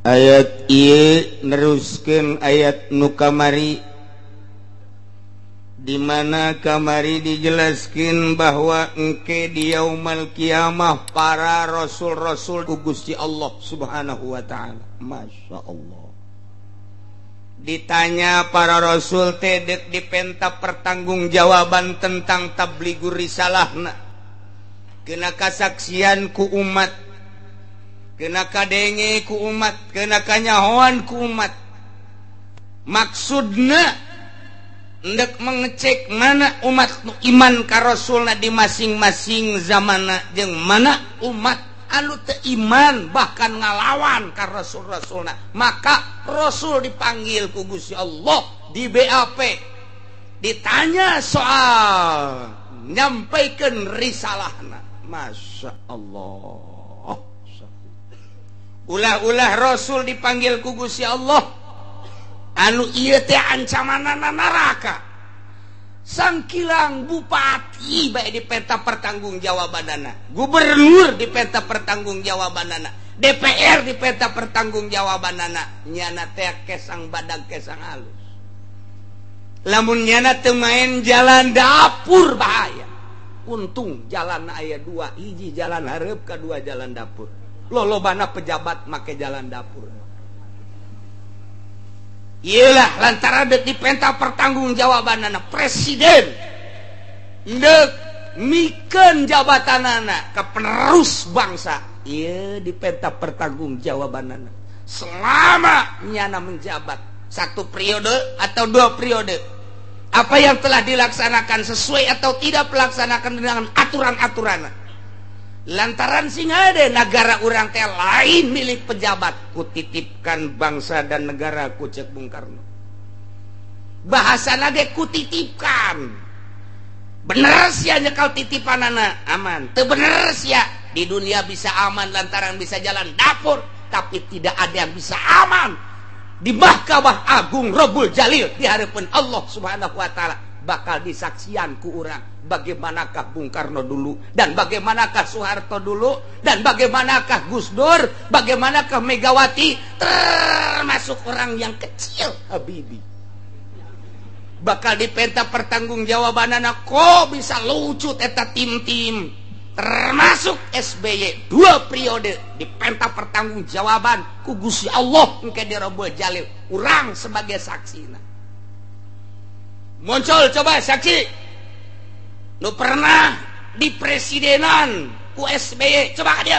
ayat ieu neruskeun ayat nu kamari, di mana kamari dijelaskeun bahwa engke di yaumul kiamah para rasul-rasul ku Gusti Allah Subhanahu wa taala. Masya Allah. Ditanya para rasul teh dek dipenta pertanggungjawaban tentang tabligur risalahna, kena kasaksian ku umat, kena kadenge ku umat, kena kanyahoan ku umat. Maksudna hendak mengecek mana umat iman ka rasulna di masing-masing zamanna, jeung mana umat anu teu iman bahkan ngalawan ka rasul-rasulna. Maka rasul dipanggil ku Gusti Allah di BAP, ditanya soal nyampaikeun risalahna. Masya Allah. Ulah-ulah rasul dipanggil ku Gusti Allah anu ieu teh ancamanana neraka. Sangkilang bupati bae di peta pertanggungjawabanana, gubernur di peta pertanggungjawabanana, DPR di peta pertanggungjawabanana. Nyana teh kesang badag kesang halus. Lamun nyana teu main jalan dapur bahaya. Untung jalan aya dua, hiji jalan hareup, kadua jalan dapur. Lolobana pejabat make jalan dapur. Iyalah lantaran dek dipenta pertanggungjawabanana presiden dek mikeun jabatanana ke penerus bangsa. Iya dipenta pertanggungjawabanana selama nyana menjabat 1 periode atau 2 periode. Apa yang telah dilaksanakan sesuai atau tidak pelaksanakan dengan aturan-aturanna. Lantaran singa ada negara urang teh lain milik pejabat, kutitipkan bangsa dan negara ku cek Bung Karno. Bahasana ge kutitipkan. Bener sia nyekal titipanana aman, teu bener sia di dunia bisa aman lantaran bisa jalan dapur, tapi tidak ada yang bisa aman di Mahkamah Agung Rabbul Jalil di hadapan Allah Subhanahu wa taala. Bakal disaksian ku urang bagaimanakah Bung Karno dulu, dan bagaimanakah Soeharto dulu, dan bagaimanakah Gus Dur, bagaimanakah Megawati, termasuk orang yang kecil Habibie. Bakal dipenta pertanggungjawabanana kok bisa lucu eta tim-tim, termasuk SBY 2 periode dipenta pertanggungjawaban ku Gusti Allah engke di Rabbul Jalil, urang sebagai saksina. Muncul coba saksi lu pernah di presidenan ku SBY, coba dia.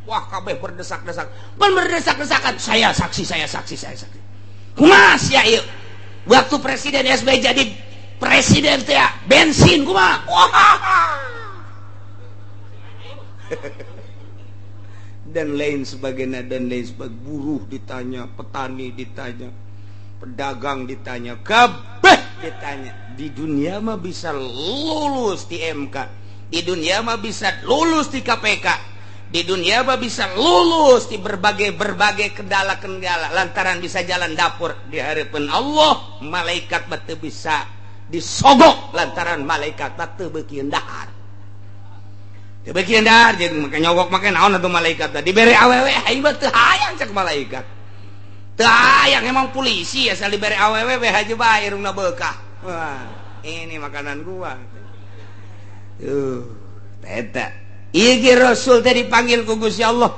Wah kabeh berdesak-desak, berdesak-desakan, saya saksi. Kumaha sia ieu waktu presiden SBY jadi presiden teh bensin kumaha. Dan lain sebagainya, buruh ditanya, petani ditanya, pedagang ditanya, kabeh ditanya. Di dunia mah bisa lulus di MK, di dunia mah bisa lulus di KPK, di dunia mah bisa lulus di berbagai kendala lantaran bisa jalan dapur. Di hadapan Allah malaikat batu bisa disogok lantaran malaikat batu beuki dahar. Teu beuki dahar jeung make nyogok make naon atuh malaikat teh dibere awewe aing mah teu hayang cek malaikat. Teu hayang emang polisi asal dibere awewe we haji bae irungna beukah. Wah, ini makanan gua. Teta. Iki Rasul tadi dipanggil ku Gusti Allah.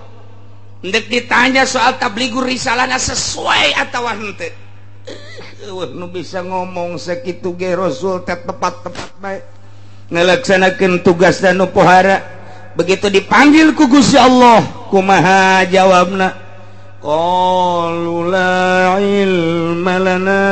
Ndek ditanya soal tabligur risalahna sesuai atawa henteu. Nu bisa ngomong sakitu ge Rasul teh tepat-tepat bae. Ngalaksanakeun tugas dan nu pohara. Begitu dipanggil ku Gusti Allah, kumaha jawabna? Qalu la ilma lana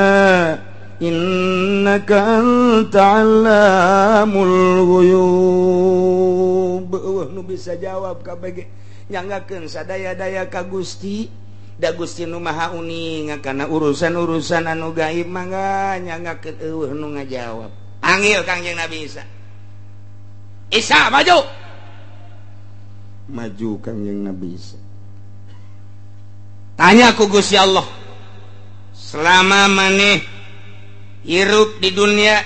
innaka anta allamul ghuyub. Nu bisa jawab kabeh nyanggakeun sadaya-daya ka Gusti, da Gusti nu maha uning kana urusan-urusan anu gaib mangga nyanggakeun eueuh nu ngajawab. Panggil Kangjeng Nabi Isa maju Kangjeng Nabi Isa. Tanya ku Gusti Allah, selama maneh hirup di dunia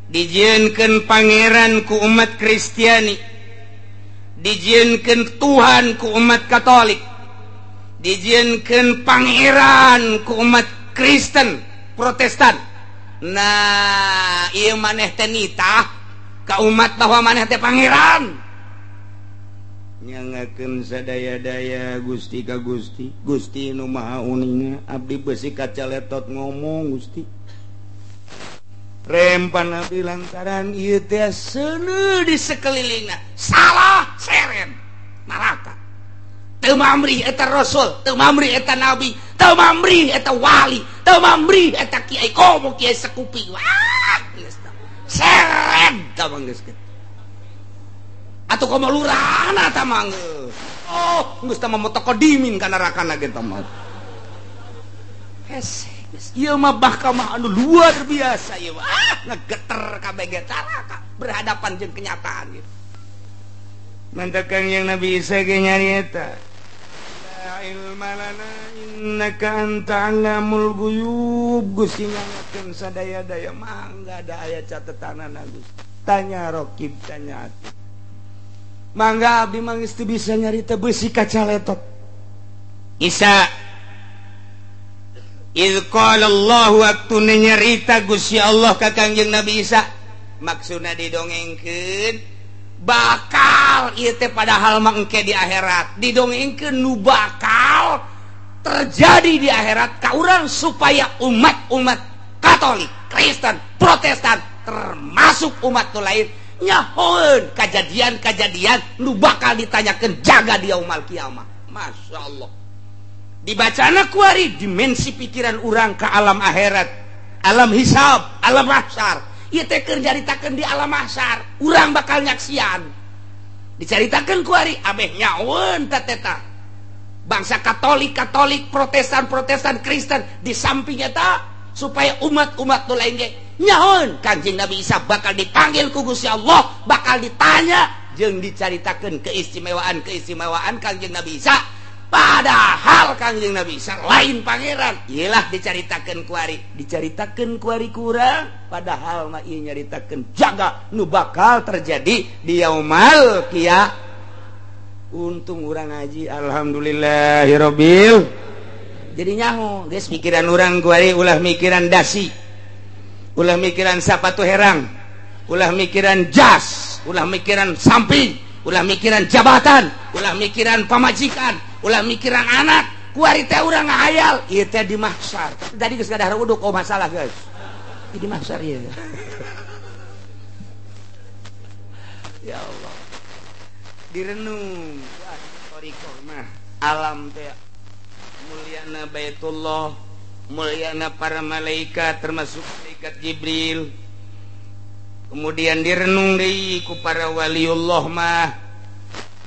dijieunkeun pangeran ku umat Kristiani, dijieunkeun Tuhan ku umat Katolik, dijieunkeun pangeran ku umat Kristen Protestan. Nah ieu maneh teh nitah ka umat bahwa maneh teh pangeran, nyangakeun sadaya-daya Gusti ka Gusti. Gusti nu maha uninga, abdi beusi kacaletot ngomong Gusti. Rempan abdi lantaran ieu teh seuneu di sakelilingna salah seren neraka. Teu mamrih eta rasul, teu mamrih eta nabi, teu mamrih eta wali, teu mamrih eta kiai komo kiai sekupi. Wah, geus seren tah geus. Atuh komo lurahna tah geus. Oh, geus tah moto kodimin ka nerakana ge tah mah. Hese, geus ieu mah bahka mah anu luar biasa ieu. Ngegeter kabeh ge neraka berhadapan jeung kenyataan ieu. Mantap Kang yang Nabi Isa ge nyarieta. Ilmalana innaka anta alamul ghuyub. Gusti nyangakeun sadaya-daya mangga ada aya catetanana Gusti. Tanya Rokib, tanya Atib. Mangga abdi mangis teu bisa nyarita beusi kacaletot. Isa idz qala Allah waktu nyarita Gusti Allah ka Kangjeng Nabi Isa, maksudna didongengkeun bakal ieu teh padahal mah engke di akhirat didongengkeun nu bakal terjadi di akhirat ka urang supaya umat-umat Katolik, Kristen, Protestan termasuk umat nu lain nyahoeun kajadian-kajadian nu bakal ditanyakeun jaga di yaumul kiamah. Masya Allah, dibacana kuari dimensi pikiran urang ka alam akhirat, alam hisab, alam mahsyar. Ieu teh keur dicaritakeun di alam mahsyar, urang bakal nyaksian. Dicaritakeun ku ari abeh nyaeun tateta. Bangsa Katolik, Protestan, Kristen di samping eta supaya umat-umat nu lain ge nyaeun Kanjeng Nabi Isa bakal dipanggil ku Gusti Allah, bakal ditanya jeung dicaritakeun keistimewaan Kanjeng Nabi Isa. Padahal Kanjeng Nabi Isa lain pangeran. Iyalah dicaritakeun ku ari kurang, padahal mah ieu nyaritakeun jaga nu bakal terjadi di yaumul qiyamah. Untung urang ngaji alhamdulillahirabbil. Jadi nyaho geus pikiran urang ku ari ulah mikiran dasi, ulah mikiran sapatu herang, ulah mikiran jas, ulah mikiran samping, ulah mikiran jabatan, ulah mikiran pamajikan, ulah mikiran anak. Kuari teh urang ngahayal ieu teh di mahsyar. Tadi geus gadahar uduk oh masalah guys. Di mahsyar ieu. Ya Allah. Direnung toriko mah alam teh mulyana Baitullah, mulyana para malaikat termasuk malaikat Jibril. Kemudian direnung deui ku para waliullah mah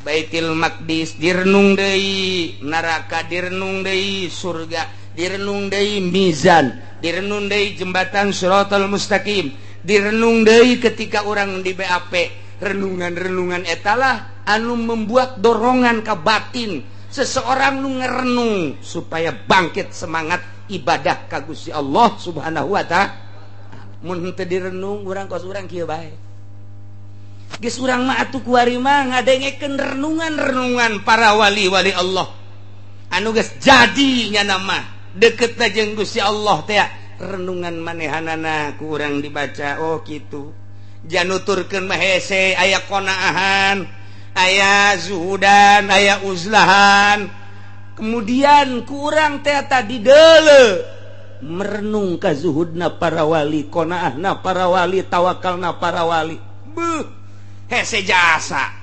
Baitul Maqdis, direnung deui neraka, direnung deui surga, direnung deui mizan, direnung deui jembatan Shiratal Mustaqim, direnung deui ketika orang di BAP. Renungan-renungan etalah anu membuat dorongan ka batin seseorang nu ngerenung supaya bangkit semangat ibadah ka Gusti Allah Subhanahu wa ta'ala. Mun teu direnung urang kos urang kieu bae. Geus urang mah atuh kuari mah ngadengekeun renungan-renungan para wali-wali Allah anu geus jadi nya nama dekeutna jeung Gusti Allah teh. Renungan manehanana ku urang dibaca oh kitu. Januturkeun mah hese aya qanaahan, aya zuhudan, aya uzlahan. Kemudian ku urang teh tadi deuleu merenung ka zuhudna para wali, qanaahna para wali, tawakalna para wali. Beuh, hese jasa.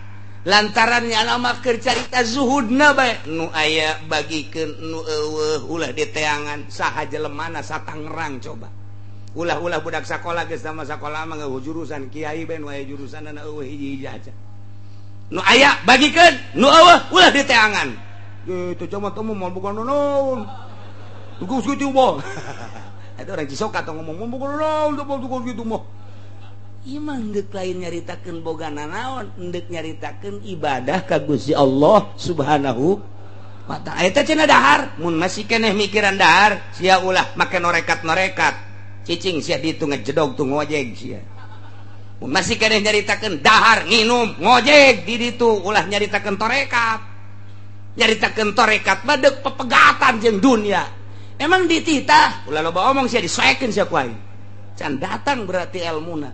Lantaran nya mah keur carita zuhudna bae nu aya bagikeun nu eueuh ulah diteangan saha jelemana satangerang coba. Ulah-ulah budak sakola geus sama sakola mah ngeueuh jurusan kiai bae nu aya jurusanna eueuh hiji-hiji aja. Nu aya bagikeun, nu eueuh ulah diteangan. Teu cuma teu moal bukan naon. Tugas kitu mah. Eta orang Cisoka tong ngomong bukan naon tugas kitu mah. Ieu mah hendeuk lain nyaritakeun boga naon, hendeuk nyaritakeun ibadah ka Gusti Allah Subhanahu wa ta'ala. Eta cenah dahar, mun masih keneh mikiran dahar, sia ulah make norekat-norekat. Cicing sia ditu ngejedog tu ngojeg sia. Mun masih keneh nyaritakeun dahar nginum ngojeg di ditu ulah nyaritakeun torekat. nyaritakeun tarekat badeg pepegatan jeung dunia. Emang dititah ulah loba omong sia disoekeun sia ku aing. Can datang berarti ilmuna.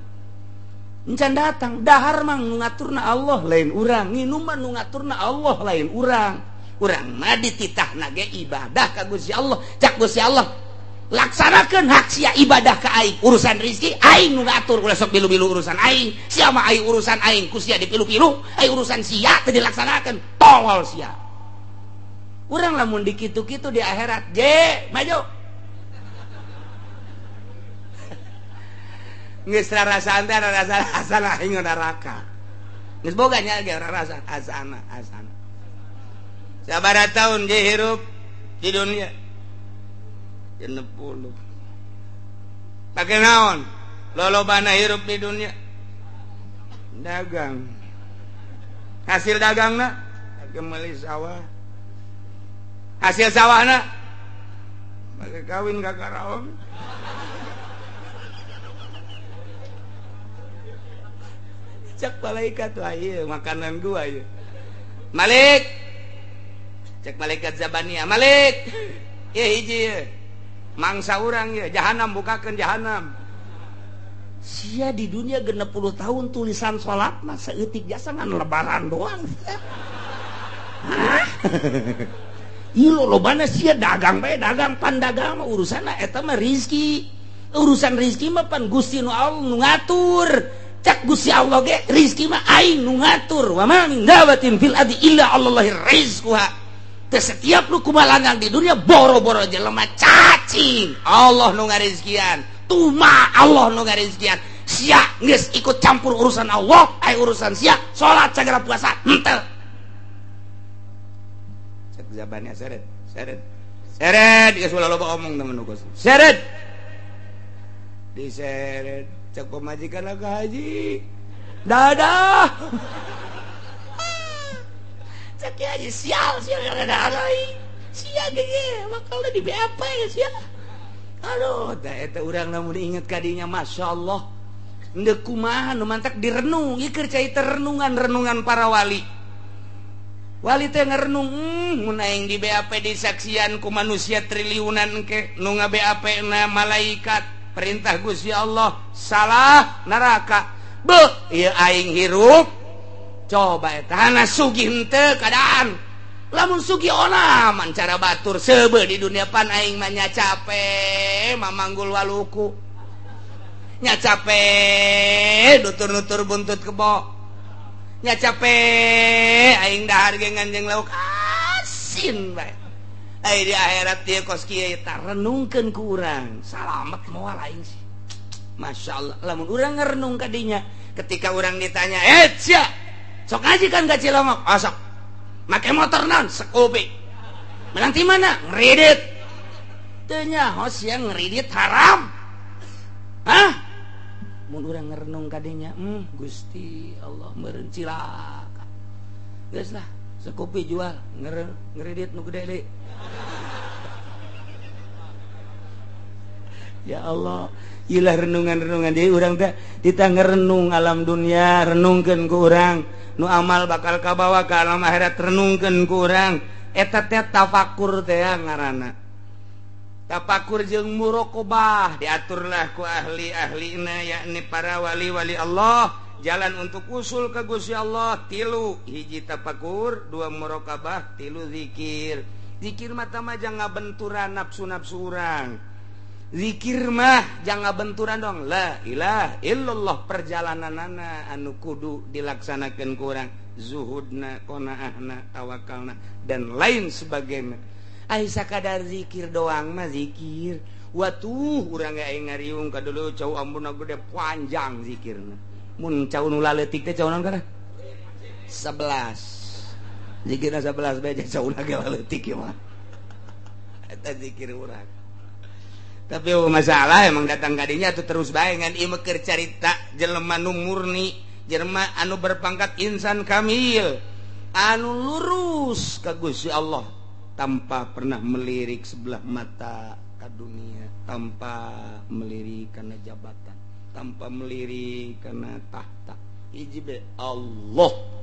Can datang dahar mah nu ngaturna Allah lain urang, nginum mah nu ngaturna Allah lain urang. Urang mah dititahna ge ibadah ka Gusti Allah. Cak Gusti Allah laksanakeun hak sia ibadah ka aing. Urusan rezeki aing nu ngatur, ulah sok bilu-bilu urusan aing. Sia mah aing urusan aing ku sia dipilu-pilu, aing urusan sia teu dilaksanakeun. Tolol sia. Urang lamun dikitu-kitu di akhirat, maju. Geus rarasaan teh rarasaan aing neraka. Geus boga nya ge rarasaan asana. Sabaraha taun je hirup di dunia? 60. Pake naon? Lolobana hirup di dunia? Dagang. Hasil dagangna pake meuli sawah. Hasil sawahna pake kawin ka karaon. Cek malaikat tuh ieu makanan gua ieu. Malik. Cek malaikat Zabaniyah, Malik. Ieu hiji ieu. Mangsa urang ieu, jahanam bukakeun jahanam. Sia di dunia 60 tahun tulisan salat mah saeutik jasa ngan lebaran doang. Ieu lobana sia dagang bae, dagang pandagang mah urusanna eta mah rezeki. Urusan rezeki mah pan Gusti nu Allah nu ngatur. Cak Gusti Allah ge rezeki mah aing nu ngatur. Wa ma min dabatin fil ardi illa Allahi rizquha. Teu setiap nu kumalangang di dunia boro-boro jelema cacing. Allah nu ngarizkian. Tuma Allah nu ngarizkian. Sia geus ikut campur urusan Allah, ai urusan sia salat sagala puasa henteu. Cak Zabaniyah seret geus ulah loba omong temen nu geus. Seret. Diseret cek pemajikan ke haji dadah cek haji sial dadah sia gege makalna di BAP ya sia. Aduh da eta urang lamun inget kadinya Masya Allah endeu kumaha nu mantak direnung ieu keur cai renungan para wali teh ngarenung mun aing di BAP disaksian ku manusia triliunan ke nu nga BAP na malaikat perintah Gusti Allah salah neraka beuh ieu aing hirup coba eta hana sugih henteu kadaan lamun sugih onaman cara batur seubeuh di dunia pan aing mah nya capek mamanggul waluku nya capek nutur-nutur buntut kebo nya capek aing dahar ge nganjeng lauk asin bae. Di akhirat dia kos kieu eta renungkeun ku urang salamet moal aing sih. Masya Allah lamun urang ngarenung ka dinya ketika urang ditanya sia sok ngaji kan ka Cilongok sok make motor naon Scoopy menang ti mana ngridit teu nya hos yang ngridit haram mun urang ngarenung ka dinya Gusti Allah meureun cilaka geus lah Scoopy jual ngridit nu gede deui. Ya Allah, ilah renungan-renungan jadi urang teh ditangger renung alam dunia, renungkeun ku urang nu amal bakal kabawa ka alam akhirat renungkeun ku urang eta teh tafakur teh ngaranna. Tafakur jeung muraqabah diaturlah ku ahli-ahlina yakni para wali-wali Allah jalan untuk usul ke Gusti Allah 3 hiji tafakur 2 muraqabah 3 zikir. Zikir mah tama jangan benturan nafsu-nafsu urang. Zikir mah jangan benturan dong. La ilaha illallah perjalananana anu kudu dilaksanakeun ku urang. Zuhudna, qanaahna, tawakalna dan lain sebagainya. Ai sakadar zikir doang mah zikir. Watuh urang ge aing ngariung ka dulu cau ambuna gede panjang zikirna. Mun cau nu laleutik teh cau naon kana? 11. Zikirna 11 bae cau ge laleutik ieu mah. Eta zikir urang. Tapi masalah emang datang kadinya tuh terus bae ngan ieu keur carita jelema nu murni, jelema anu berpangkat insan kamil, anu lurus ka Gusti Allah tanpa pernah melirik sebelah mata ka dunia, tanpa melirik kana jabatan, tanpa melirik kana tahta. Hiji Allah